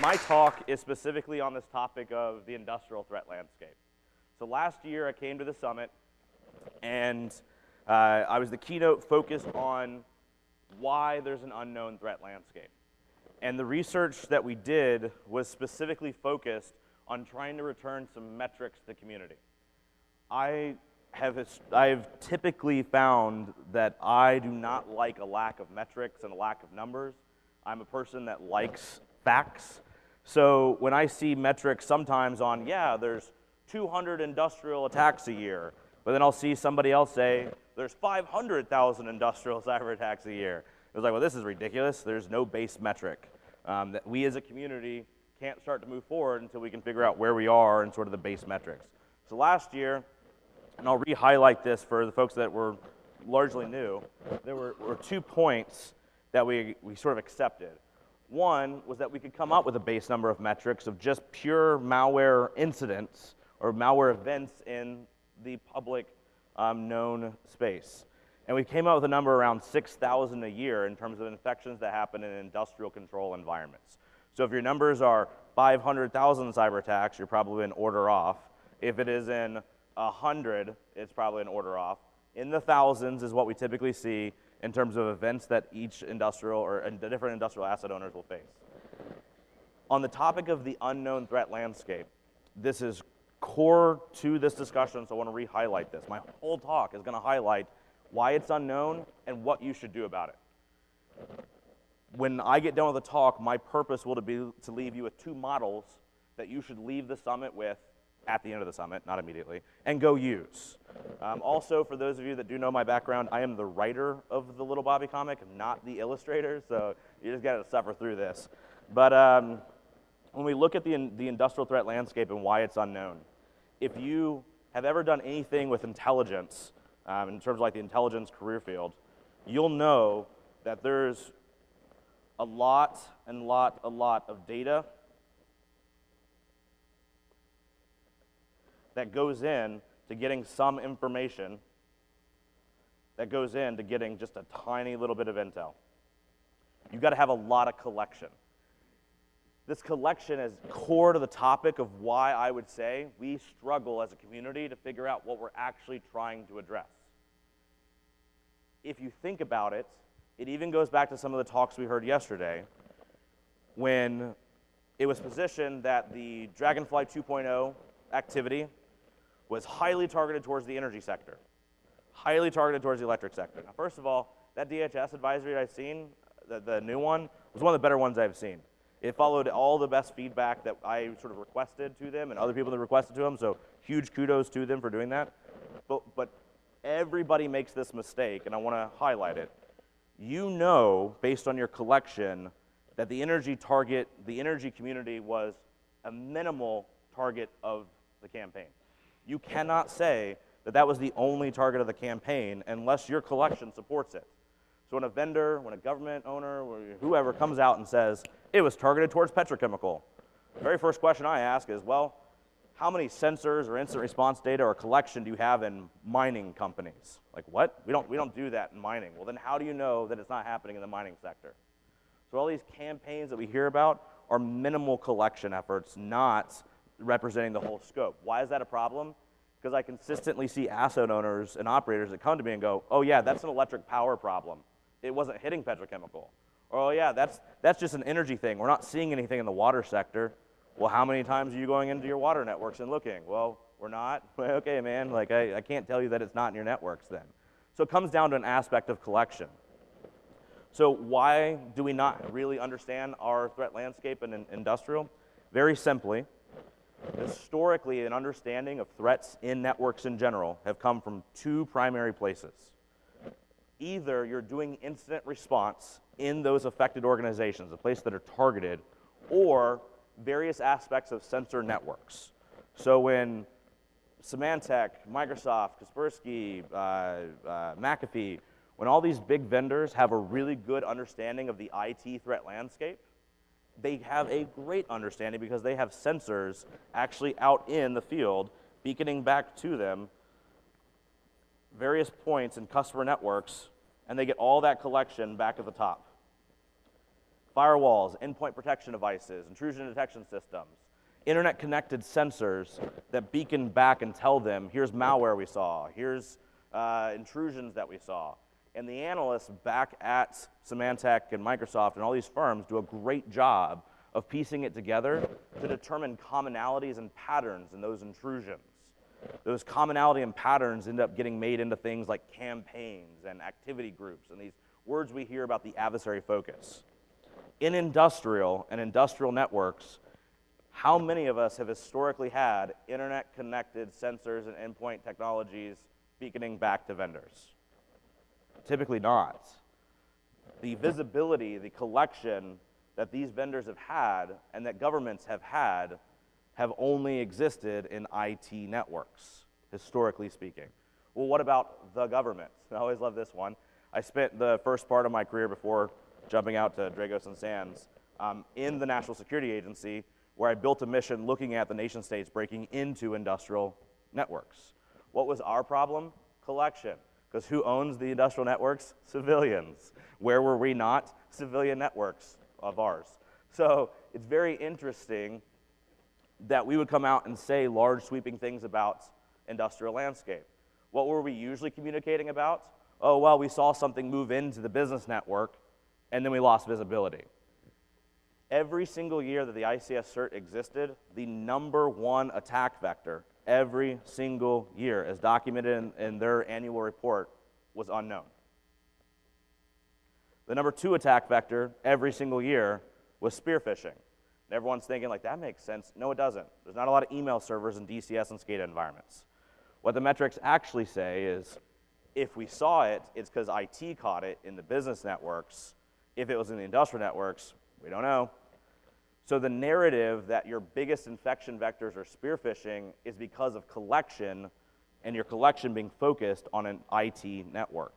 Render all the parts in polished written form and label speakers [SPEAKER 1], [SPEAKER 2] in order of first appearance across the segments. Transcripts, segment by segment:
[SPEAKER 1] my talk is specifically on this topic of the industrial threat landscape. So last year I came to the summit, and I was the keynote focused on why there's an unknown threat landscape. And the research that we did was specifically focused on trying to return some metrics to the community. I've typically found that I do not like a lack of metrics and a lack of numbers. I'm a person that likes facts. So when I see metrics sometimes on, yeah, there's 200 industrial attacks a year, but then I'll see somebody else say, there's 500,000 industrial cyber attacks a year. It was like, well, this is ridiculous. There's no base metric that we as a community can't start to move forward until we can figure out where we are and sort of the base metrics. So last year, and I'll re-highlight this for the folks that were largely new, there were 2 points that we sort of accepted. One was that we could come up with a base number of metrics of just pure malware incidents or malware events in the public known space. And we came up with a number around 6,000 a year in terms of infections that happen in industrial control environments. So if your numbers are 500,000 cyber attacks, you're probably an order off. If it is in 100, it's probably an order off. In the thousands is what we typically see in terms of events that each industrial or the different industrial asset owners will face. On the topic of the unknown threat landscape, this is core to this discussion, so I want to re-highlight this. My whole talk is going to highlight why it's unknown and what you should do about it. When I get done with the talk, my purpose will be to leave you with 2 models that you should leave the summit with at the end of the summit, not immediately, and go use. Also, for those of you that do know my background, I am the writer of the Little Bobby comic, not the illustrator, so you just got to suffer through this. But when we look at the industrial threat landscape and why it's unknown, if you have ever done anything with intelligence, in terms of like the intelligence career field, you'll know that there's a lot of data that goes in to getting some information that goes into getting just a tiny little bit of intel. You've got to have a lot of collection. This collection is core to the topic of why I would say we struggle as a community to figure out what we're actually trying to address. If you think about it, it even goes back to some of the talks we heard yesterday when it was positioned that the Dragonfly 2.0 activity was highly targeted towards the energy sector, highly targeted towards the electric sector. Now, first of all, that DHS advisory I've seen, the new one, was one of the better ones I've seen. It followed all the best feedback that I sort of requested to them and other people that requested to them, so huge kudos to them for doing that. But everybody makes this mistake, and I want to highlight it. You know, based on your collection, that the energy community was a minimal target of the campaign. You cannot say that that was the only target of the campaign unless your collection supports it. So when a vendor, when a government owner, or whoever comes out and says, it was targeted towards petrochemical, the very first question I ask is, well, how many sensors or incident response data or collection do you have in mining companies? Like, what? We don't do that in mining. Well, then how do you know that it's not happening in the mining sector? So all these campaigns that we hear about are minimal collection efforts, not representing the whole scope. Why is that a problem? Because I consistently see asset owners and operators that come to me and go, oh yeah, that's an electric power problem. It wasn't hitting petrochemical. Or, oh yeah, that's just an energy thing. We're not seeing anything in the water sector. Well, how many times are you going into your water networks and looking? Well, we're not. Okay, man, like I can't tell you that it's not in your networks then. So it comes down to an aspect of collection. So why do we not really understand our threat landscape in industrial? Very simply, historically, an understanding of threats in networks in general have come from 2 primary places. Either you're doing incident response in those affected organizations, the place that are targeted, or various aspects of sensor networks. So when Symantec, Microsoft, Kaspersky, McAfee, when all these big vendors have a really good understanding of the IT threat landscape, they have a great understanding because they have sensors actually out in the field beaconing back to them various points in customer networks, and they get all that collection back at the top. firewalls, endpoint protection devices, intrusion detection systems, internet-connected sensors that beacon back and tell them, here's malware we saw, here's intrusions that we saw. And the analysts back at Symantec and Microsoft and all these firms do a great job of piecing it together to determine commonalities and patterns in those intrusions. Those commonality and patterns end up getting made into things like campaigns and activity groups and these words we hear about the adversary focus. In industrial and industrial networks, how many of us have historically had internet-connected sensors and endpoint technologies beaconing back to vendors? Typically not. The visibility, the collection that these vendors have had and that governments have had have only existed in IT networks, historically speaking. Well, what about the government? I always love this one. I spent the first part of my career before jumping out to Dragos and SANS in the National Security Agency, where I built a mission looking at the nation states breaking into industrial networks. What was our problem? Collection. Because who owns the industrial networks? Civilians. Where were we not? Civilian networks of ours. So it's very interesting that we would come out and say large sweeping things about industrial landscape. What were we usually communicating about? Oh, well, we saw something move into the business network, and then we lost visibility. Every single year that the ICS cert existed, the #1 attack vector, every single year, as documented in their annual report, was unknown. The #2 attack vector, every single year, was spear phishing. And everyone's thinking, like, that makes sense. No, it doesn't. There's not a lot of email servers in DCS and SCADA environments. What the metrics actually say is, if we saw it, it's because IT caught it in the business networks. If it was in the industrial networks, we don't know. So the narrative that your biggest infection vectors are spear phishing is because of collection, and your collection being focused on an IT network.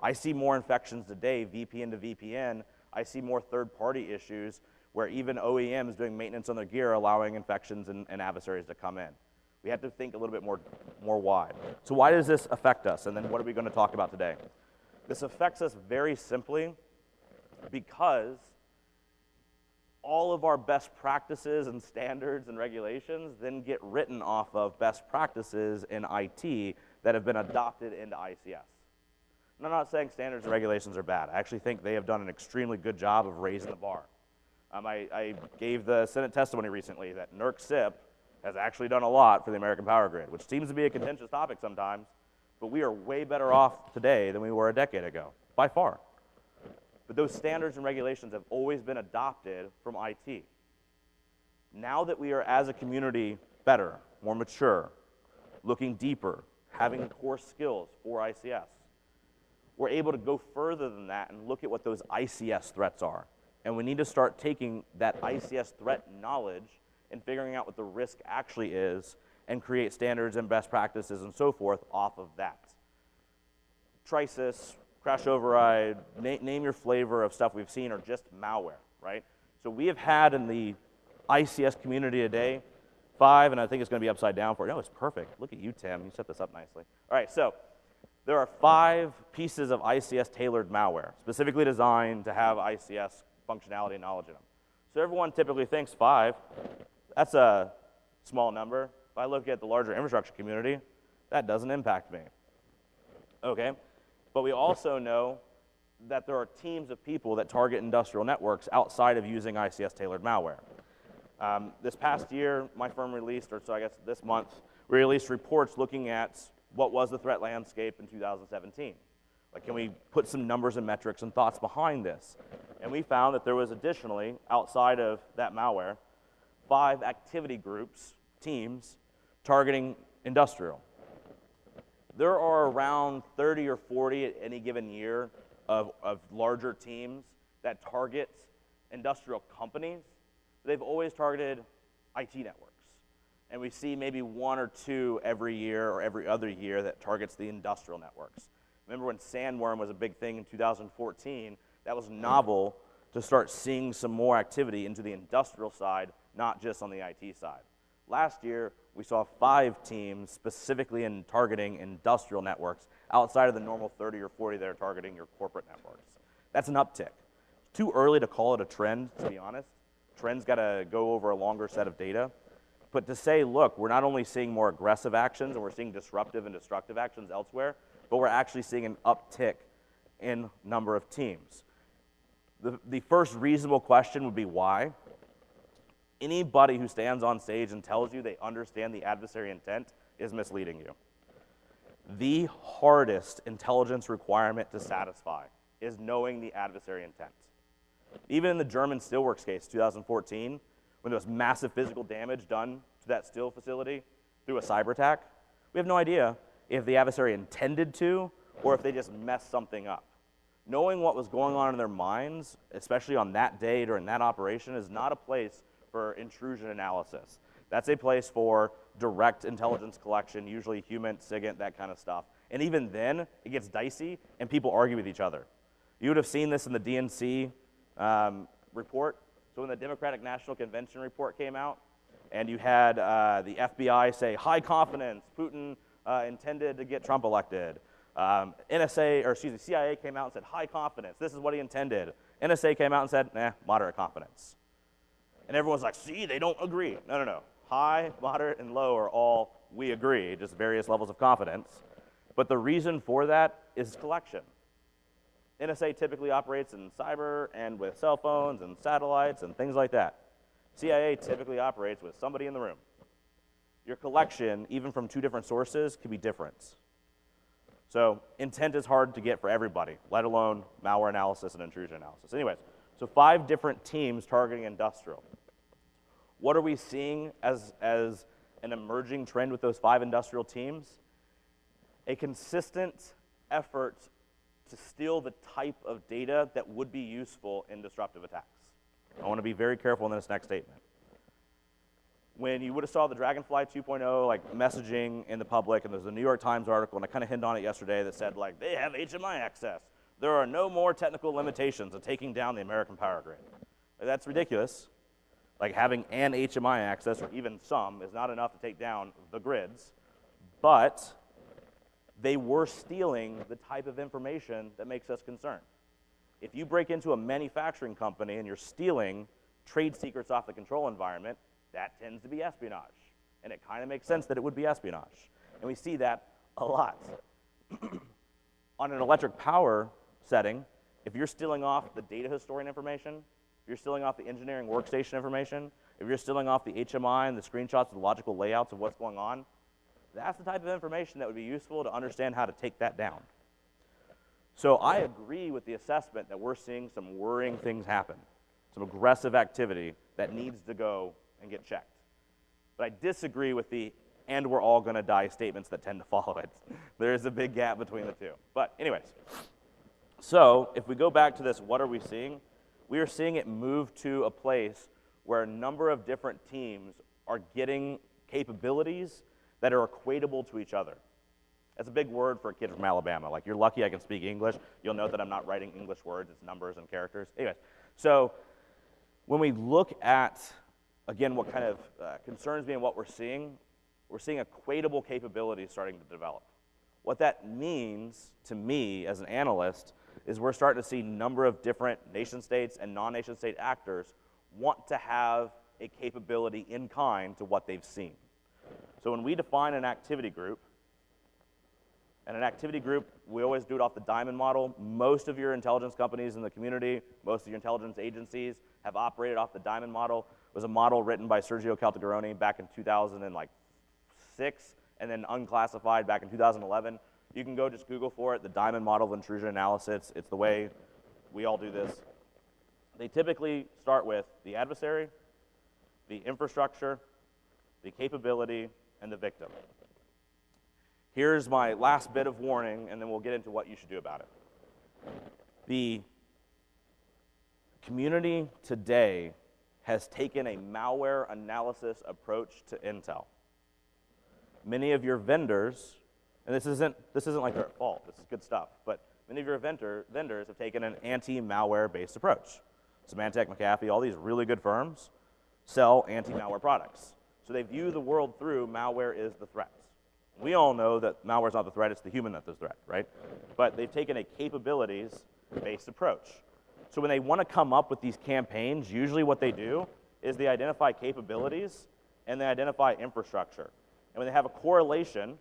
[SPEAKER 1] I see more infections today, VPN to VPN. I see more third-party issues where even OEMs doing maintenance on their gear are allowing infections and adversaries to come in. We have to think a little bit more wide. So why does this affect us? And then what are we going to talk about today? This affects us very simply because all of our best practices and standards and regulations then get written off of best practices in IT that have been adopted into ICS. And I'm not saying standards and regulations are bad. I actually think they have done an extremely good job of raising the bar. I gave the Senate testimony recently that NERC-CIP has actually done a lot for the American power grid, which seems to be a contentious topic sometimes, but we are way better off today than we were a decade ago, by far. But those standards and regulations have always been adopted from IT. Now that we are, as a community, better, more mature, looking deeper, having core skills for ICS, we're able to go further than that and look at what those ICS threats are. And we need to start taking that ICS threat knowledge and figuring out what the risk actually is and create standards and best practices and so forth off of that. Trisis, crash override, name your flavor of stuff we've seen, or just malware, right? So we have had in the ICS community today 5, and I think it's going to be upside down for you. No, it's perfect. Look at you, Tim. You set this up nicely. All right, so there are 5 pieces of ICS-tailored malware, specifically designed to have ICS functionality and knowledge in them. So everyone typically thinks 5. That's a small number. If I look at the larger infrastructure community, that doesn't impact me. Okay? But we also know that there are teams of people that target industrial networks outside of using ICS-tailored malware. This past year, my firm released, or so I guess this month, we released reports looking at what was the threat landscape in 2017. Like, can we put some numbers and metrics and thoughts behind this? And we found that there was additionally, outside of that malware, 5 activity groups, teams, targeting industrial. There are around 30 or 40 at any given year of larger teams that target industrial companies. They've always targeted IT networks. And we see maybe 1 or 2 every year or every other year that targets the industrial networks. Remember when sandworm was a big thing in 2014? That was novel to start seeing some more activity into the industrial side, not just on the IT side. Last year, we saw 5 teams specifically in targeting industrial networks outside of the normal 30 or 40 that are targeting your corporate networks. That's an uptick. too early to call it a trend, to be honest. Trends got to go over a longer set of data. But to say, look, we're not only seeing more aggressive actions and we're seeing disruptive and destructive actions elsewhere, but we're actually seeing an uptick in number of teams. The first reasonable question would be why? Anybody who stands on stage and tells you they understand the adversary intent is misleading you. The hardest intelligence requirement to satisfy is knowing the adversary intent. Even in the German steelworks case, 2014, when there was massive physical damage done to that steel facility through a cyber attack, we have no idea if the adversary intended to or if they just messed something up. Knowing what was going on in their minds, especially on that day during that operation, is not a place for intrusion analysis. That's a place for direct intelligence collection, usually human, SIGINT, that kind of stuff. And even then, it gets dicey and people argue with each other. You would have seen this in the DNC report. So when the Democratic National Convention report came out, and you had the FBI say, high confidence, Putin intended to get Trump elected. CIA came out and said, high confidence, this is what he intended. NSA came out and said, nah, moderate confidence. And everyone's like, see, they don't agree. No. High, moderate, and low are all, we agree, just various levels of confidence. But the reason for that is collection. NSA typically operates in cyber and with cell phones and satellites and things like that. CIA typically operates with somebody in the room. Your collection, even from two different sources, can be different. So intent is hard to get for everybody, let alone malware analysis and intrusion analysis. Anyways, so 5 different teams targeting industrial. What are we seeing as an emerging trend with those 5 industrial teams? A consistent effort to steal the type of data that would be useful in disruptive attacks. I want to be very careful in this next statement. When you would have saw the Dragonfly 2.0 like messaging in the public, and there's a New York Times article, and I kind of hinted on it yesterday that said like, they have HMI access. There are no more technical limitations of taking down the American power grid. That's ridiculous. Like having an HMI access, or even some, is not enough to take down the grids, but they were stealing the type of information that makes us concerned. If you break into a manufacturing company and you're stealing trade secrets off the control environment, that tends to be espionage. And it kind of makes sense that it would be espionage. And we see that a lot. On an electric power setting, if you're stealing off the data historian information, if you're stealing off the engineering workstation information, if you're stealing off the HMI and the screenshots of the logical layouts of what's going on, that's the type of information that would be useful to understand how to take that down. So I agree with the assessment that we're seeing some worrying things happen, some aggressive activity that needs to go and get checked. But I disagree with the "and we're all going to die" statements that tend to follow it. There's a big gap between the two. But anyways, so if we go back to this, what are we seeing? We are seeing it move to a place where a number of different teams are getting capabilities that are equatable to each other. That's a big word for a kid from Alabama. Like, you're lucky I can speak English. You'll note that I'm not writing English words. It's numbers and characters. Anyways, so when we look at, again, what kind of concerns me and what we're seeing equatable capabilities starting to develop. What that means to me as an analyst is we're starting to see a number of different nation states and non-nation state actors want to have a capability in kind to what they've seen. So when we define an activity group, and an activity group, we always do it off the diamond model. Most of your intelligence companies in the community, most of your intelligence agencies have operated off the diamond model. It was a model written by Sergio Caltagirone back in 2006, and then unclassified back in 2011. You can go just Google for it, the diamond model of intrusion analysis. It's the way we all do this. They typically start with the adversary, the infrastructure, the capability, and the victim. Here's my last bit of warning, and then we'll get into what you should do about it. The community today has taken a malware analysis approach to Intel. Many of your vendors, and this isn't like their fault, this is good stuff, but many of your vendors have taken an anti-malware based approach. Symantec, McAfee, all these really good firms sell anti-malware products. So they view the world through malware is the threat. We all know that malware is not the threat, it's the human that's the threat, right? But they've taken a capabilities-based approach. So when they want to come up with these campaigns, usually what they do is they identify capabilities and they identify infrastructure. And when they have a correlation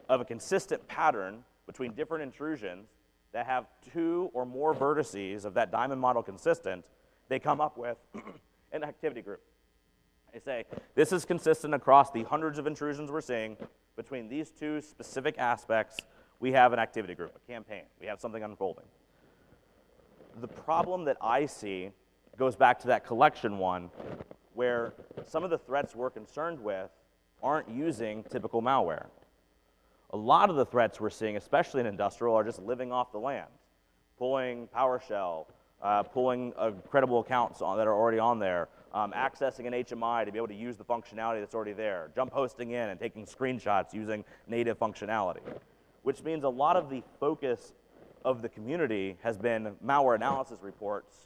[SPEAKER 1] of a consistent pattern between different intrusions that have 2 or more vertices of that diamond model consistent, they come up with an activity group. They say, this is consistent across the hundreds of intrusions we're seeing. Between these 2 specific aspects, we have an activity group, a campaign. We have something unfolding. The problem that I see goes back to that collection one, where some of the threats we're concerned with aren't using typical malware. A lot of the threats we're seeing, especially in industrial, are just living off the land, pulling PowerShell, pulling credible accounts that are already on there, accessing an HMI to be able to use the functionality that's already there, jump hosting in and taking screenshots using native functionality, which means a lot of the focus of the community has been malware analysis reports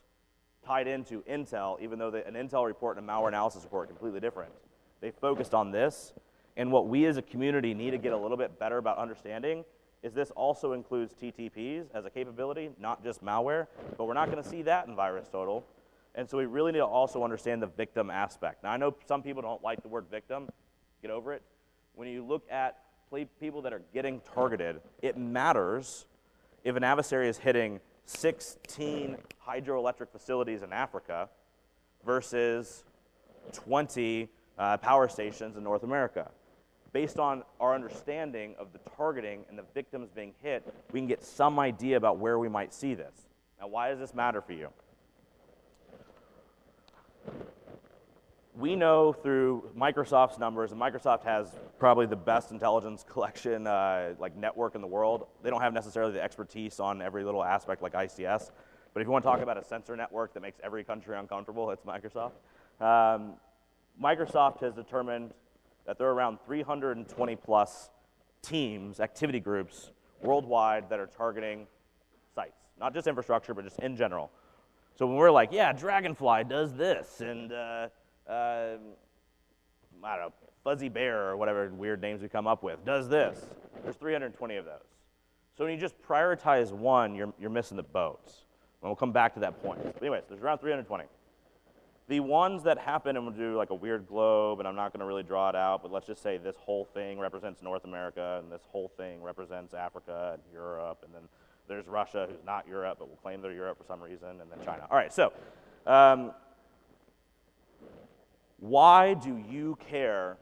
[SPEAKER 1] tied into Intel, even though an Intel report and a malware analysis report are completely different. They focused on this, and what we as a community need to get a little bit better about understanding is this also includes TTPs as a capability, not just malware, but we're not going to see that in VirusTotal. And so we really need to also understand the victim aspect. Now, I know some people don't like the word victim. Get over it. When you look at people that are getting targeted, it matters if an adversary is hitting 16 hydroelectric facilities in Africa versus 20 power stations in North America. Based on our understanding of the targeting and the victims being hit, we can get some idea about where we might see this. Now, why does this matter for you? We know through Microsoft's numbers, and Microsoft has probably the best intelligence collection like network in the world. They don't have necessarily the expertise on every little aspect like ICS, but if you want to talk about a sensor network that makes every country uncomfortable, it's Microsoft. Microsoft has determined that there are around 320 plus teams, activity groups worldwide that are targeting sites, not just infrastructure, but just in general. So when we're like, yeah, Dragonfly does this, and I don't know, Fuzzy Bear or whatever weird names we come up with does this, there's 320 of those. So when you just prioritize one, you're missing the boat. And we'll come back to that point. But anyways, there's around 320. The ones that happen, and we'll do like a weird globe, and I'm not going to really draw it out, but let's just say this whole thing represents North America, and this whole thing represents Africa and Europe, and then there's Russia, who's not Europe, but will claim they're Europe for some reason, and then China. All right, so why do you care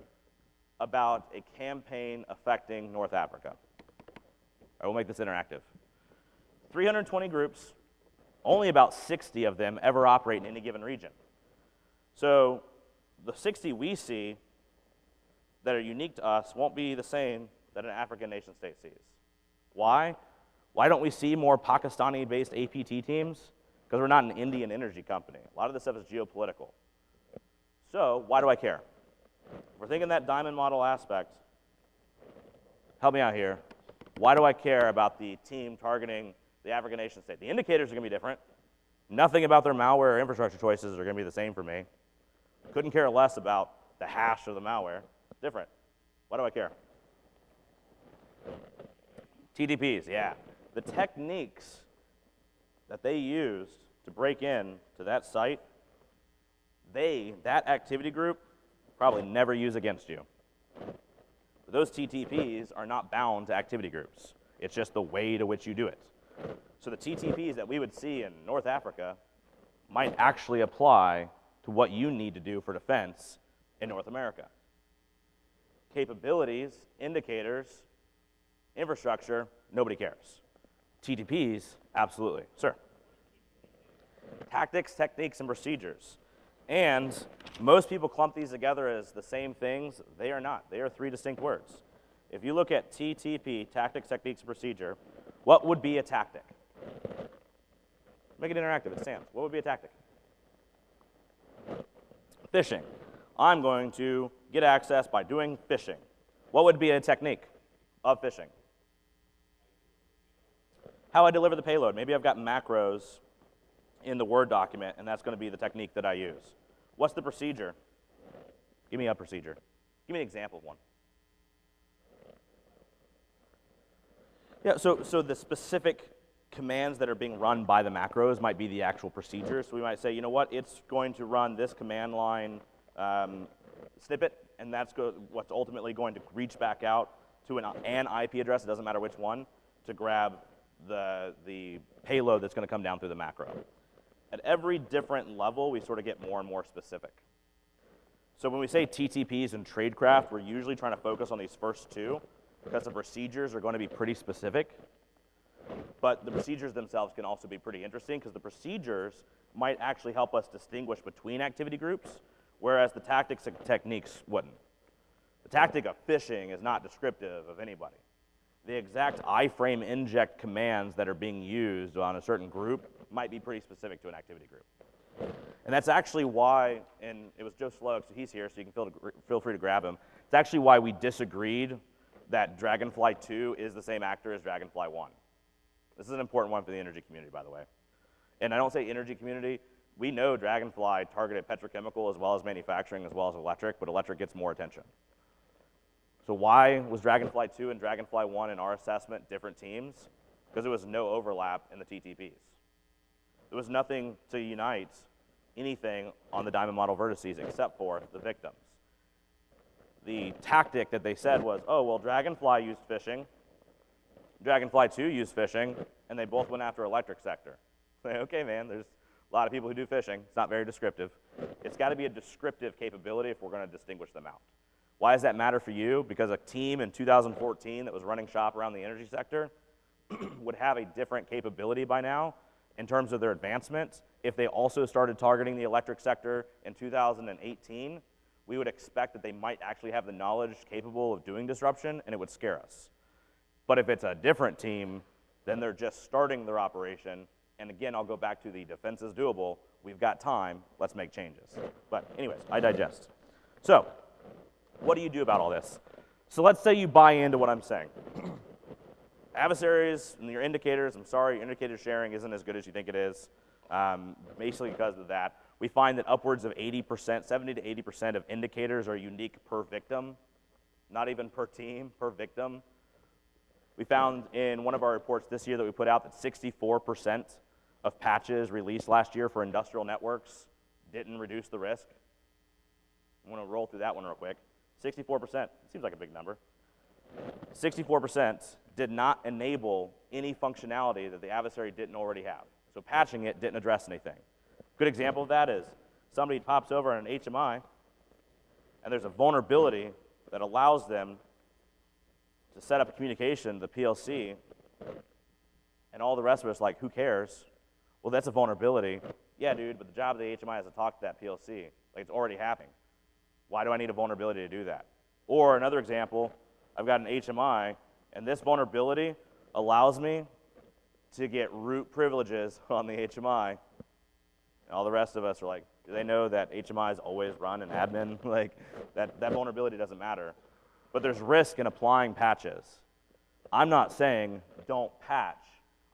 [SPEAKER 1] about a campaign affecting North Africa? I will make this interactive. 320 groups, only about 60 of them ever operate in any given region. So the 60 we see that are unique to us won't be the same that an African nation state sees. Why? Why don't we see more Pakistani-based APT teams? Because we're not an Indian energy company. A lot of this stuff is geopolitical. So why do I care? If we're thinking that diamond model aspect, help me out here. Why do I care about the team targeting the African nation state? The indicators are going to be different. Nothing about their malware or infrastructure choices are going to be the same for me. Couldn't care less about the hash of the malware. Different. Why do I care? TTPs, yeah. The techniques that they used to break in to that site, that activity group, probably never use against you. But those TTPs are not bound to activity groups. It's just the way to which you do it. So the TTPs that we would see in North Africa might actually apply to what you need to do for defense in North America. Capabilities, indicators, infrastructure, nobody cares. TTPs, absolutely. Sir? Tactics, techniques, and procedures. And most people clump these together as the same things. They are not. They are 3 distinct words. If you look at TTP, tactics, techniques, and procedure, what would be a tactic? Make it interactive. It's SANS. What would be a tactic? Phishing. I'm going to get access by doing phishing. What would be a technique of phishing? How I deliver the payload. Maybe I've got macros in the Word document, and that's going to be the technique that I use. What's the procedure? Give me a procedure. Give me an example of one. Yeah, so the specific commands that are being run by the macros might be the actual procedures. So we might say, you know what, it's going to run this command line snippet, and that's what's ultimately going to reach back out to an IP address, it doesn't matter which one, to grab the payload that's going to come down through the macro. At every different level, we sort of get more and more specific. So when we say TTPs and tradecraft, we're usually trying to focus on these first two because the procedures are going to be pretty specific. But the procedures themselves can also be pretty interesting because the procedures might actually help us distinguish between activity groups, whereas the tactics and techniques wouldn't. The tactic of phishing is not descriptive of anybody. The exact iframe inject commands that are being used on a certain group might be pretty specific to an activity group. And that's actually why, and it was Joe Slug, so he's here, so you can feel free to grab him. It's actually why we disagreed that Dragonfly 2 is the same actor as Dragonfly 1. This is an important one for the energy community, by the way. And I don't say energy community. We know Dragonfly targeted petrochemical as well as manufacturing as well as electric, but electric gets more attention. So why was Dragonfly 2 and Dragonfly 1 in our assessment different teams? Because there was no overlap in the TTPs. There was nothing to unite anything on the diamond model vertices except for the victims. The tactic that they said was, oh, well, Dragonfly used phishing, Dragonfly 2 used phishing, and they both went after electric sector. Okay, man, there's a lot of people who do phishing. It's not very descriptive. It's got to be a descriptive capability if we're going to distinguish them out. Why does that matter for you? Because a team in 2014 that was running shop around the energy sector would have a different capability by now in terms of their advancements. If they also started targeting the electric sector in 2018, we would expect that they might actually have the knowledge capable of doing disruption, and it would scare us. But if it's a different team, then they're just starting their operation. And again, I'll go back to the defense is doable. We've got time. Let's make changes. But anyways, I digest. So what do you do about all this? So let's say you buy into what I'm saying. Adversaries and your indicators, I'm sorry, your indicator sharing isn't as good as you think it is, basically because of that. We find that upwards of 80%, 70 to 80% of indicators are unique per victim, not even per team, per victim. We found in one of our reports this year that we put out that 64% of patches released last year for industrial networks didn't reduce the risk. I want to roll through that one real quick. 64%, seems like a big number. 64% did not enable any functionality that the adversary didn't already have. So patching it didn't address anything. Good example of that is somebody pops over on an HMI and there's a vulnerability that allows them to set up a communication to the PLC, and all the rest of us like, who cares? Well, that's a vulnerability. Yeah, dude, but the job of the HMI is to talk to that PLC. Like, it's already happening. Why do I need a vulnerability to do that? Or another example, I've got an HMI, and this vulnerability allows me to get root privileges on the HMI. And all the rest of us are like, do they know that HMIs always run an admin? Like, that vulnerability doesn't matter. But there's risk in applying patches. I'm not saying don't patch.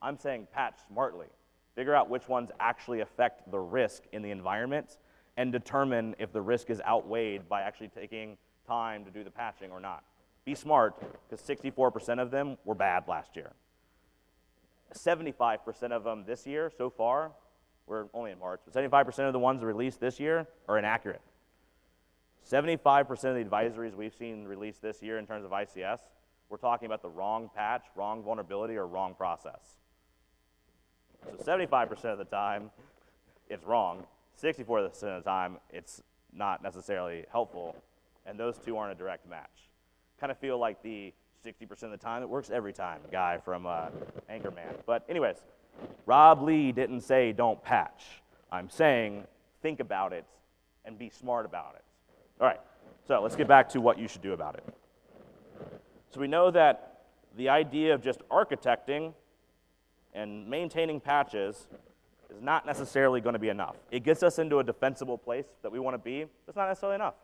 [SPEAKER 1] I'm saying patch smartly. Figure out which ones actually affect the risk in the environment and determine if the risk is outweighed by actually taking time to do the patching or not. Be smart, because 64% of them were bad last year. 75% of them this year so far, we're only in March, but 75% of the ones released this year are inaccurate. 75% of the advisories we've seen released this year in terms of ICS, we're talking about the wrong patch, wrong vulnerability, or wrong process. So 75% of the time, it's wrong. 64% of the time, it's not necessarily helpful, and those two aren't a direct match. Kind of feel like the 60% of the time, it works every time guy from Anchorman. But anyways, Rob Lee didn't say don't patch. I'm saying think about it and be smart about it. All right, so let's get back to what you should do about it. So we know that the idea of just architecting and maintaining patches is not necessarily going to be enough. It gets us into a defensible place that we want to be, but it's not necessarily enough.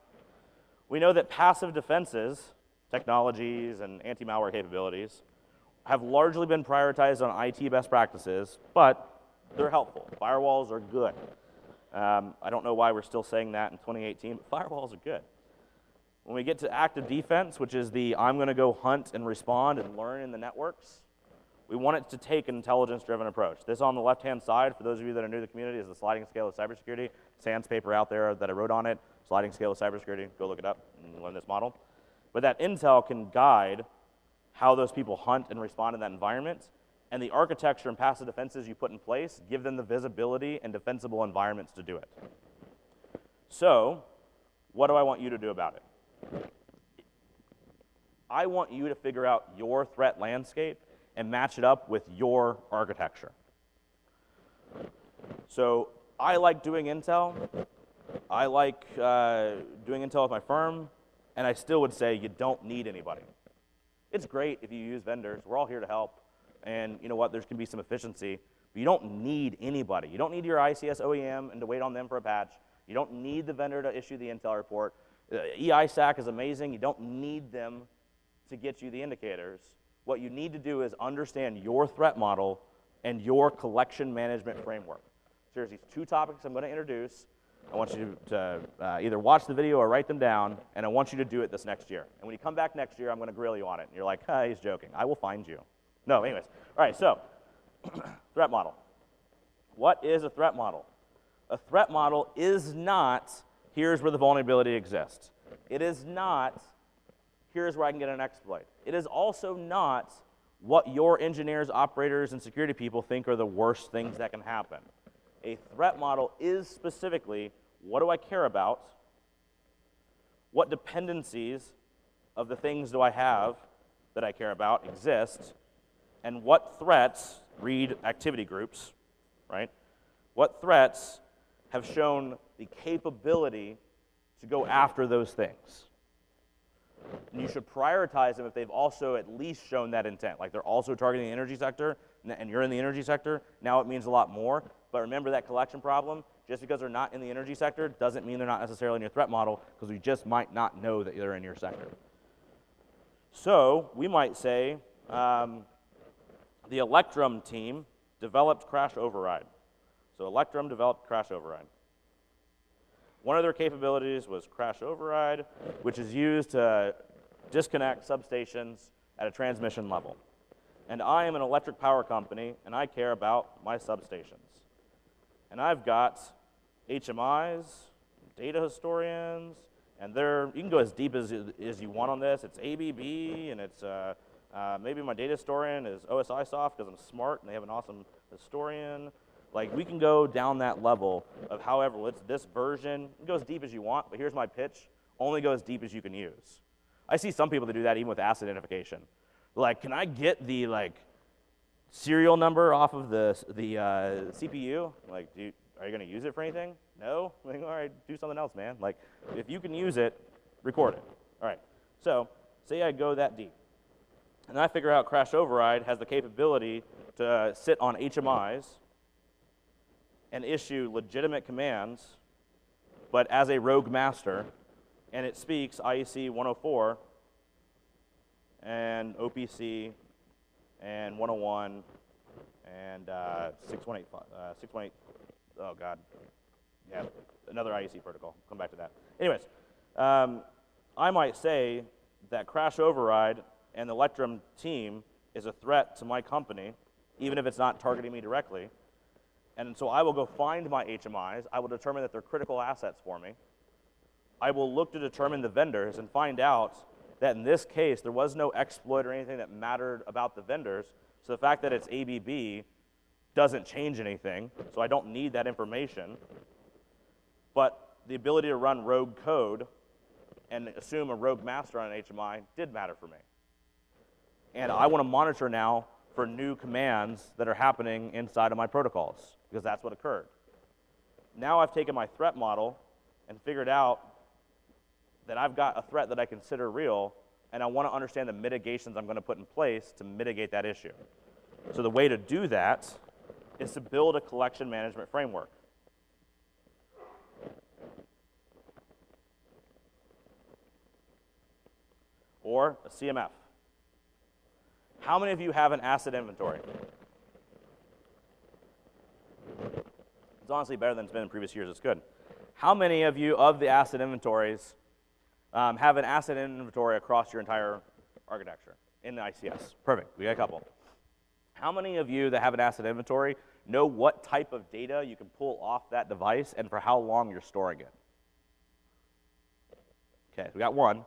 [SPEAKER 1] We know that passive defenses, technologies and anti-malware capabilities, have largely been prioritized on IT best practices, but they're helpful. Firewalls are good. I don't know why we're still saying that in 2018, but firewalls are good. When we get to active defense, which is the I'm going to go hunt and respond and learn in the networks, we want it to take an intelligence-driven approach. This on the left-hand side, for those of you that are new to the community, is the sliding scale of cybersecurity. SANS paper out there that I wrote on it, sliding scale of cybersecurity. Go look it up and learn this model. But that intel can guide how those people hunt and respond in that environment, and the architecture and passive defenses you put in place give them the visibility and defensible environments to do it. So, what do I want you to do about it? I want you to figure out your threat landscape and match it up with your architecture. So, I like doing intel. I like doing intel with my firm, and I still would say you don't need anybody. It's great if you use vendors. We're all here to help. And you know what, there can be some efficiency, but you don't need anybody. You don't need your ICS OEM and to wait on them for a patch. You don't need the vendor to issue the intel report. EISAC is amazing. You don't need them to get you the indicators. What you need to do is understand your threat model and your collection management framework. So there's these two topics I'm going to introduce. I want you to either watch the video or write them down, and I want you to do it this next year. And when you come back next year, I'm going to grill you on it. And you're like, he's joking. I will find you. No, anyways. All right, so threat model. What is a threat model? A threat model is not, here's where the vulnerability exists. It is not, here's where I can get an exploit. It is also not what your engineers, operators, and security people think are the worst things that can happen. A threat model is specifically, what do I care about? What dependencies of the things do I have that I care about exist? And what threats, read activity groups, right? What threats have shown the capability to go after those things? And you should prioritize them if they've also at least shown that intent. Like they're also targeting the energy sector, and you're in the energy sector, now it means a lot more. But remember that collection problem, just because they're not in the energy sector doesn't mean they're not necessarily in your threat model, because we just might not know that they're in your sector. So we might say, the Electrum team developed crash override. So Electrum developed crash override. One of their capabilities was crash override, which is used to disconnect substations at a transmission level. And I am an electric power company, and I care about my substations. And I've got HMIs, data historians, and you can go as deep as you want on this. It's ABB, and it's maybe my data historian is OSIsoft because I'm smart and they have an awesome historian. Like, we can go down that level of however, it's this version. You can go as deep as you want, but here's my pitch. Only go as deep as you can use. I see some people that do that even with asset identification. Like, can I get the, serial number off of the CPU? Like, are you going to use it for anything? No? Like, all right, do something else, man. Like, if you can use it, record it. All right. So, say I go that deep. And I figure out crash override has the capability to sit on HMIs and issue legitimate commands, but as a rogue master, and it speaks IEC 104 and OPC and 101 and 618, oh God, yeah, another IEC protocol. Come back to that. Anyways, I might say that crash override and the Electrum team is a threat to my company, even if it's not targeting me directly. And so I will go find my HMIs. I will determine that they're critical assets for me. I will look to determine the vendors and find out that in this case, there was no exploit or anything that mattered about the vendors. So the fact that it's ABB doesn't change anything, so I don't need that information. But the ability to run rogue code and assume a rogue master on an HMI did matter for me. And I want to monitor now for new commands that are happening inside of my protocols, because that's what occurred. Now I've taken my threat model and figured out that I've got a threat that I consider real, and I want to understand the mitigations I'm going to put in place to mitigate that issue. So the way to do that is to build a collection management framework. Or a CMF. How many of you have an asset inventory? It's honestly better than it's been in previous years. It's good. How many of you of the asset inventories have an asset inventory across your entire architecture in the ICS? Perfect. We got a couple. How many of you that have an asset inventory know what type of data you can pull off that device and for how long you're storing it? Okay, we got one.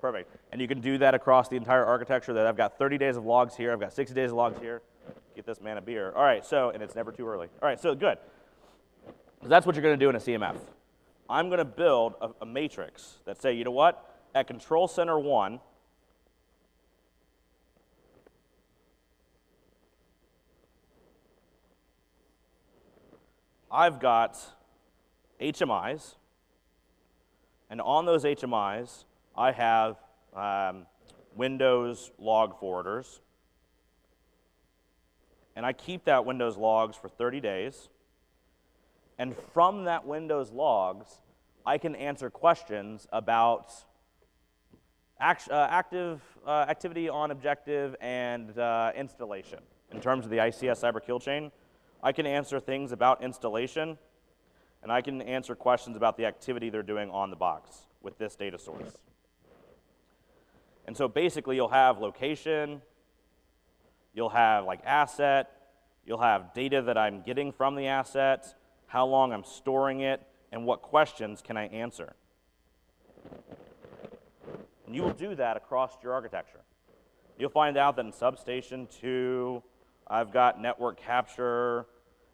[SPEAKER 1] Perfect. And you can do that across the entire architecture. That I've got 30 days of logs here, I've got 60 days of logs here. Get this man a beer. All right, so, and it's never too early. All right, so good. So that's what you're going to do in a CMF. I'm going to build a matrix that say, you know what? At control center 1, I've got HMIs, and on those HMIs, I have Windows log forwarders, and I keep that Windows logs for 30 days, and from that Windows logs, I can answer questions about active activity on objective and installation. In terms of the ICS cyber kill chain, I can answer things about installation, and I can answer questions about the activity they're doing on the box with this data source. And so basically, you'll have location, you'll have like asset, you'll have data that I'm getting from the asset, how long I'm storing it, and what questions can I answer. And you will do that across your architecture. You'll find out that in Substation 2, I've got network capture,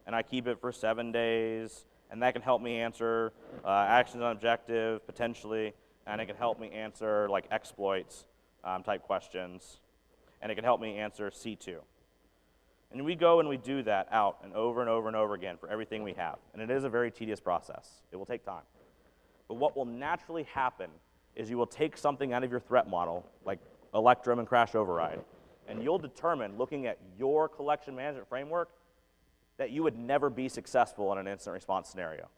[SPEAKER 1] and I keep it for 7 days, and that can help me answer actions on objective, potentially, and it can help me answer like exploits type questions, and it can help me answer C2. And we go and we do that out and over and over and over again for everything we have, and it is a very tedious process. It will take time. But what will naturally happen is you will take something out of your threat model, like Electrum and Crash Override, and you'll determine, looking at your collection management framework, that you would never be successful in an incident response scenario.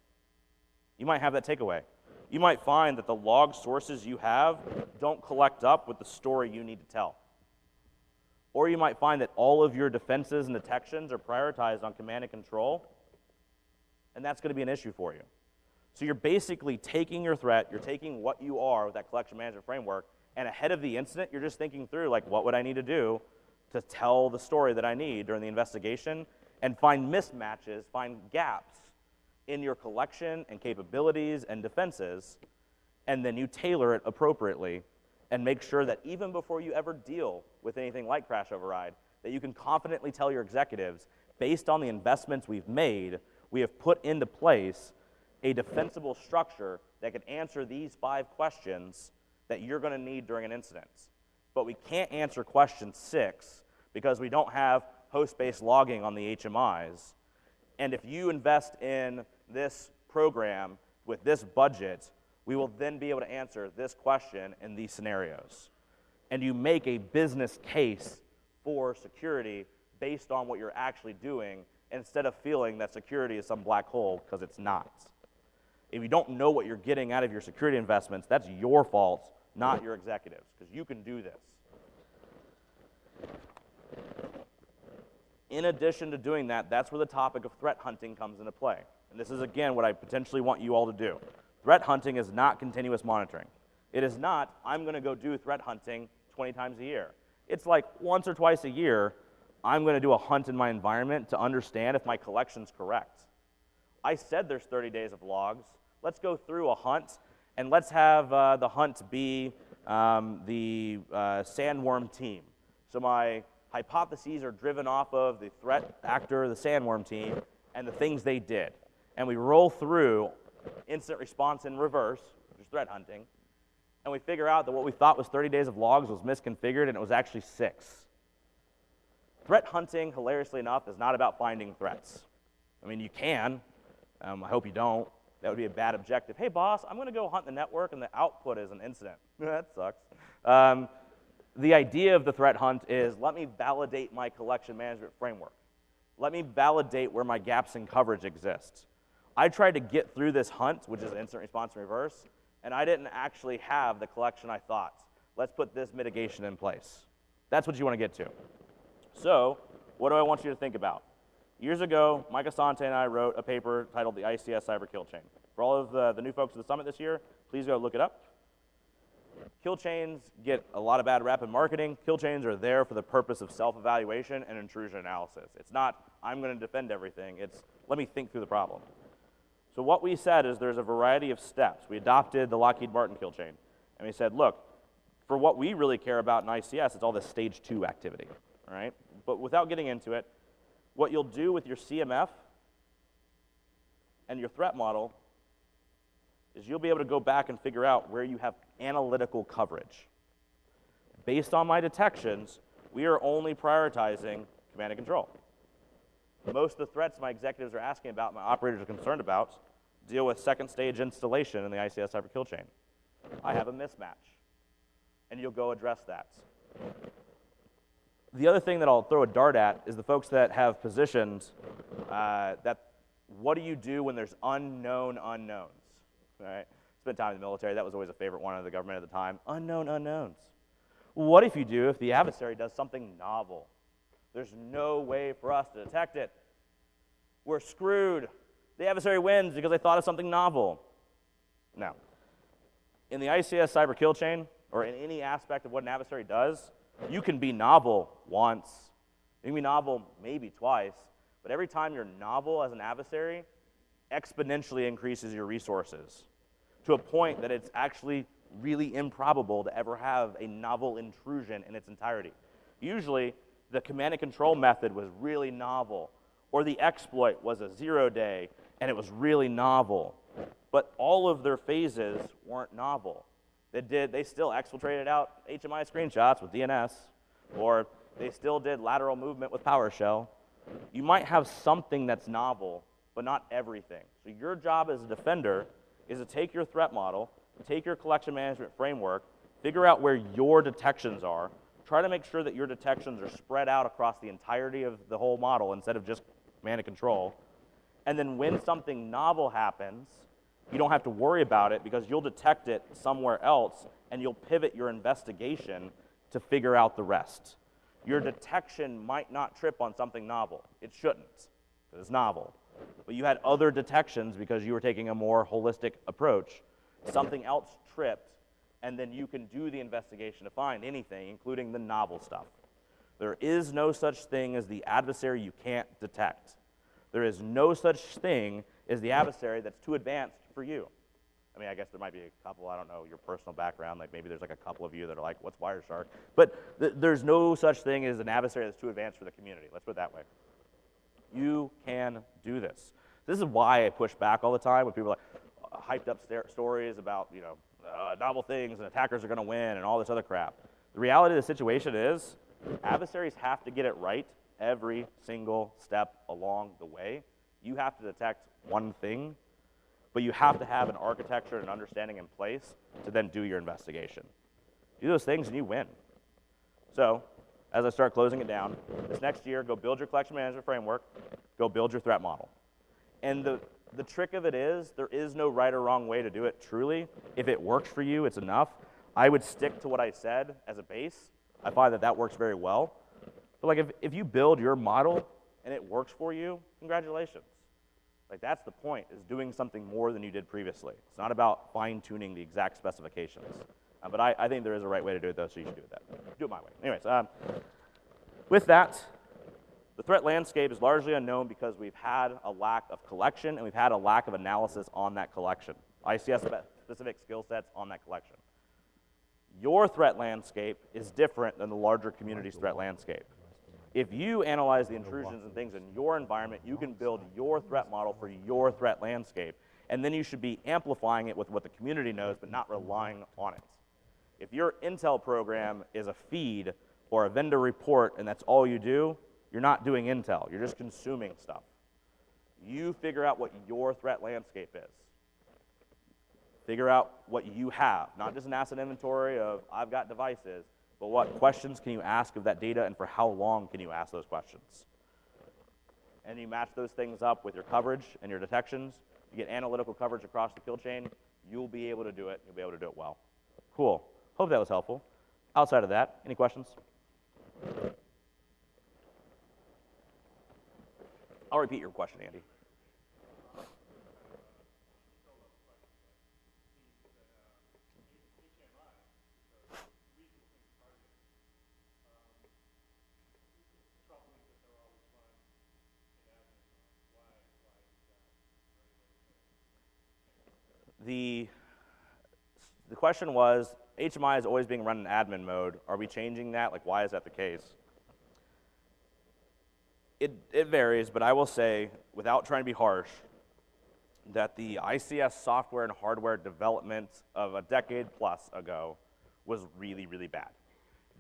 [SPEAKER 1] You might have that takeaway. You might find that the log sources you have don't collect up with the story you need to tell. Or you might find that all of your defenses and detections are prioritized on command and control, and that's going to be an issue for you. So you're basically taking your threat, you're taking what you are with that collection management framework, and ahead of the incident, you're just thinking through, like, what would I need to do to tell the story that I need during the investigation, and find mismatches, find gaps in your collection and capabilities and defenses, and then you tailor it appropriately and make sure that even before you ever deal with anything like Crash Override, that you can confidently tell your executives, based on the investments we've made, we have put into place a defensible structure that can answer these 5 questions that you're going to need during an incident. But we can't answer question 6 because we don't have host-based logging on the HMIs. And if you invest in this program with this budget, we will then be able to answer this question in these scenarios. And you make a business case for security based on what you're actually doing, instead of feeling that security is some black hole, because it's not. If you don't know what you're getting out of your security investments, that's your fault, not your executives, because you can do this. In addition to doing that, that's where the topic of threat hunting comes into play. And this is, again, what I potentially want you all to do. Threat hunting is not continuous monitoring. It is not, I'm going to go do threat hunting 20 times a year. It's like once or twice a year, I'm going to do a hunt in my environment to understand if my collection's correct. I said there's 30 days of logs. Let's go through a hunt, and let's have the hunt be the sandworm team. So my hypotheses are driven off of the threat actor, the sandworm team, and the things they did. And we roll through incident response in reverse, which is threat hunting, and we figure out that what we thought was 30 days of logs was misconfigured, and it was actually 6. Threat hunting, hilariously enough, is not about finding threats. I mean, you can. I hope you don't. That would be a bad objective. Hey, boss, I'm going to go hunt the network, and the output is an incident. That sucks. The idea of the threat hunt is, let me validate my collection management framework. Let me validate where my gaps in coverage exist. I tried to get through this hunt, which is incident response in reverse, and I didn't actually have the collection I thought. Let's put this mitigation in place. That's what you want to get to. So, what do I want you to think about? Years ago, Mike Asante and I wrote a paper titled The ICS Cyber Kill Chain. For all of the new folks at the summit this year, please go look it up. kill chains get a lot of bad rap in marketing. Kill chains are there for the purpose of self-evaluation and intrusion analysis. It's not, I'm going to defend everything. It's, let me think through the problem. So what we said is there's a variety of steps. We adopted the Lockheed Martin kill chain. And we said, look, for what we really care about in ICS, it's all this stage 2 activity, all right? But without getting into it, what you'll do with your CMF and your threat model is you'll be able to go back and figure out where you have analytical coverage. Based on my detections, we are only prioritizing command and control. Most of the threats my executives are asking about, my operators are concerned about, deal with second stage installation in the ICS cyber kill chain. I have a mismatch, and you'll go address that. The other thing that I'll throw a dart at is the folks that have positioned that what do you do when there's unknown unknowns? Right? Spent time in the military. That was always a favorite one of the government at the time. Unknown unknowns. What if you do if the adversary does something novel? There's no way for us to detect it. We're screwed. The adversary wins because they thought of something novel. Now, in the ICS cyber kill chain, or in any aspect of what an adversary does, you can be novel once. You can be novel maybe twice. But every time you're novel as an adversary, exponentially increases your resources to a point that it's actually really improbable to ever have a novel intrusion in its entirety. Usually, the command and control method was really novel, or the exploit was a 0-day, and it was really novel. But all of their phases weren't novel. They still exfiltrated out HMI screenshots with DNS, or they still did lateral movement with PowerShell. You might have something that's novel, but not everything. So your job as a defender is to take your threat model, take your collection management framework, figure out where your detections are, try to make sure that your detections are spread out across the entirety of the whole model instead of just command and control. And then when something novel happens, you don't have to worry about it because you'll detect it somewhere else and you'll pivot your investigation to figure out the rest. Your detection might not trip on something novel. It shouldn't, because it's novel. But you had other detections because you were taking a more holistic approach. Something else tripped, and then you can do the investigation to find anything, including the novel stuff. There is no such thing as the adversary you can't detect. There is no such thing as the adversary that's too advanced for you. I mean, I guess there might be a couple, I don't know, your personal background, like maybe there's like a couple of you that are like, what's Wireshark? But there's no such thing as an adversary that's too advanced for the community. Let's put it that way. You can do this. This is why I push back all the time when people are like hyped up stories about, you know, novel things and attackers are going to win and all this other crap. The reality of the situation is adversaries have to get it right every single step along the way. You have to detect one thing, but you have to have an architecture and understanding in place to then do your investigation. Do those things and you win. So, as I start closing it down, this next year, go build your collection management framework, go build your threat model. And the trick of it is, there is no right or wrong way to do it truly. If it works for you, it's enough. I would stick to what I said as a base. I find that that works very well. But like if you build your model and it works for you, congratulations. Like that's the point, is doing something more than you did previously. It's not about fine-tuning the exact specifications. But I think there is a right way to do it, though, so you should do it that. Do it my way. Anyways, with that, the threat landscape is largely unknown because we've had a lack of collection and we've had a lack of analysis on that collection. ICS-specific skill sets on that collection. Your threat landscape is different than the larger community's threat landscape. If you analyze the intrusions and things in your environment, you can build your threat model for your threat landscape, and then you should be amplifying it with what the community knows, but not relying on it. If your Intel program is a feed or a vendor report and that's all you do, you're not doing Intel. You're just consuming stuff. You figure out what your threat landscape is. Figure out what you have, not just an asset inventory of I've got devices, but what questions can you ask of that data and for how long can you ask those questions? And you match those things up with your coverage and your detections. You get analytical coverage across the kill chain. You'll be able to do it. You'll be able to do it well. Cool. Hope that was helpful. Outside of that, any questions? I'll repeat your question, Andy. the question was, HMI is always being run in admin mode. Are we changing that? Like, why is that the case? It varies, but I will say, without trying to be harsh, that the ICS software and hardware development of a decade plus ago was really, really bad.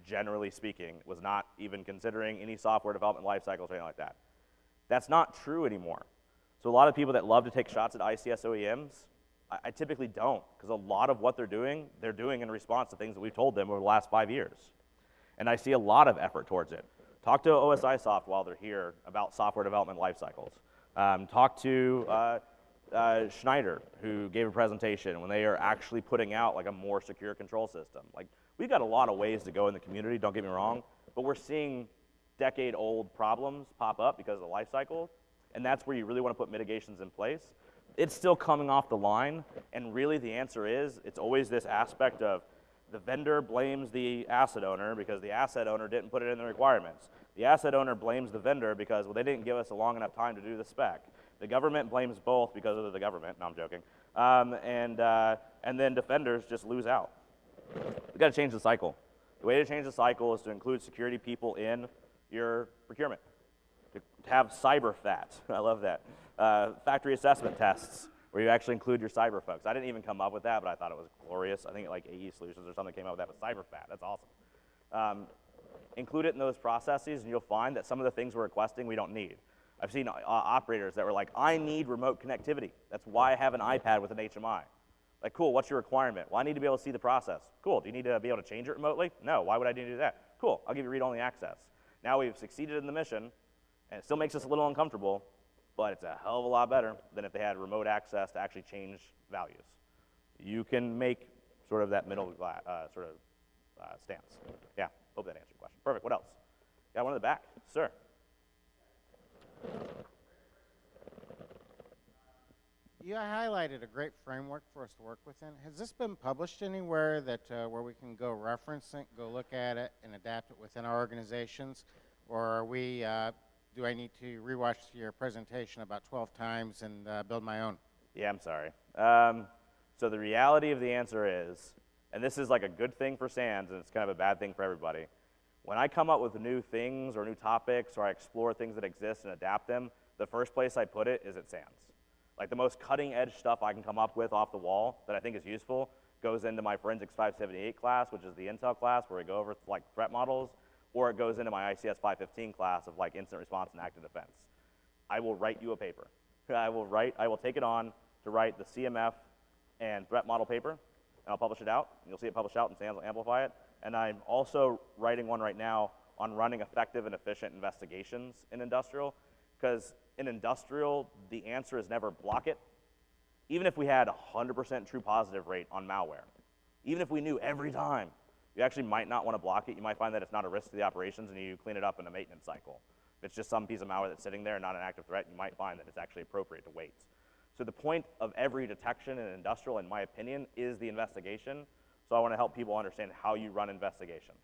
[SPEAKER 1] Generally speaking, was not even considering any software development life cycles or anything like that. That's not true anymore. So a lot of people that love to take shots at ICS OEMs, I typically don't, because a lot of what they're doing in response to things that we've told them over the last 5 years. And I see a lot of effort towards it. Talk to OSI Soft while they're here about software development life cycles. Talk to Schneider, who gave a presentation when they are actually putting out like a more secure control system. Like, we've got a lot of ways to go in the community, don't get me wrong, but we're seeing decade-old problems pop up because of the life cycle, and that's where you really want to put mitigations in place. It's still coming off the line, and really the answer is, it's always this aspect of the vendor blames the asset owner because the asset owner didn't put it in the requirements. The asset owner blames the vendor because, well, they didn't give us a long enough time to do the spec. The government blames both because of the government. No, I'm joking. And then defenders just lose out. We've got to change the cycle. The way to change the cycle is to include security people in your procurement. To have cyber FAT, I love that. Factory assessment tests, where you actually include your cyber folks. I didn't even come up with that, but I thought it was glorious. I think like AE Solutions or something came up with that, but cyber FAT, that's awesome. Include it in those processes, and you'll find that some of the things we're requesting we don't need. I've seen operators that were like, I need remote connectivity. That's why I have an iPad with an HMI. Like, cool, what's your requirement? Well, I need to be able to see the process. Cool, do you need to be able to change it remotely? No, why would I need to do that? Cool, I'll give you read-only access. Now we've succeeded in the mission, and it still makes us a little uncomfortable, but it's a hell of a lot better than if they had remote access to actually change values. You can make sort of that middle stance. Yeah, hope that answered your question. Perfect, what else? Got one in the back, sir.
[SPEAKER 2] You highlighted a great framework for us to work within. Has this been published anywhere that where we can go reference it, go look at it, and adapt it within our organizations? Or are we, do I need to rewatch your presentation about 12 times and build my own?
[SPEAKER 1] Yeah, I'm sorry. So the reality of the answer is, and this is like a good thing for SANS, and it's kind of a bad thing for everybody. When I come up with new things or new topics, or I explore things that exist and adapt them, the first place I put it is at SANS. Like, the most cutting edge stuff I can come up with off the wall that I think is useful goes into my Forensics 578 class, which is the Intel class where we go over like threat models, or it goes into my ICS 515 class of like incident response and active defense. I will write you a paper. I will take it on to write the CMF and threat model paper, and I'll publish it out. You'll see it published out, and SANS will amplify it. And I'm also writing one right now on running effective and efficient investigations in industrial, because in industrial, the answer is never block it. Even if we had 100% true positive rate on malware, even if we knew every time, you actually might not want to block it. You might find that it's not a risk to the operations, and you clean it up in a maintenance cycle. If it's just some piece of malware that's sitting there and not an active threat, you might find that it's actually appropriate to wait. So the point of every detection in industrial, in my opinion, is the investigation. So I want to help people understand how you run investigations.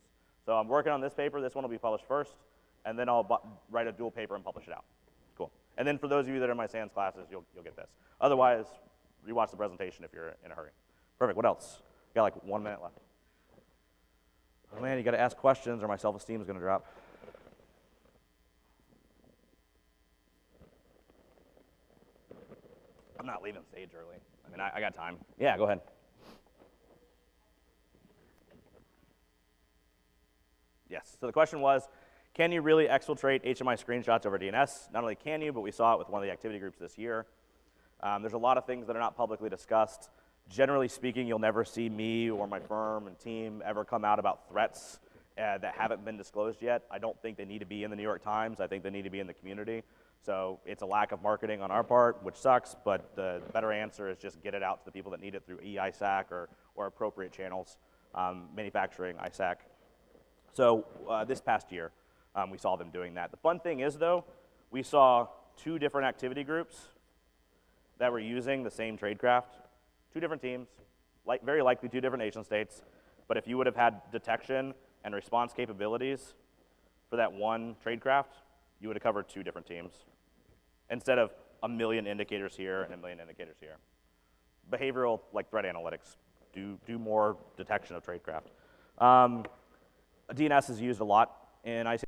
[SPEAKER 1] So I'm working on this paper. This one will be published first, and then I'll write a dual paper and publish it out. Cool. And then for those of you that are in my SANS classes, you'll get this. Otherwise, rewatch the presentation if you're in a hurry. Perfect. What else? Got like 1 minute left. Oh man, you got to ask questions or my self-esteem is going to drop. I'm not leaving stage early. I mean, I got time. Yeah, go ahead. Yes. So the question was, can you really exfiltrate HMI screenshots over DNS? Not only can you, but we saw it with one of the activity groups this year. There's a lot of things that are not publicly discussed. Generally speaking, you'll never see me or my firm and team ever come out about threats that haven't been disclosed yet. I don't think they need to be in the New York Times. I think they need to be in the community. So it's a lack of marketing on our part, which sucks, but the better answer is just get it out to the people that need it through e-ISAC or appropriate channels, manufacturing, ISAC. So this past year, we saw them doing that. The fun thing is, though, we saw 2 different activity groups that were using the same tradecraft, 2 different teams, very likely 2 different nation states, but if you would have had detection and response capabilities for that one tradecraft, you would have covered 2 different teams instead of a million indicators here and a million indicators here. behavioral, like threat analytics, do more detection of tradecraft. DNS is used a lot in ICS.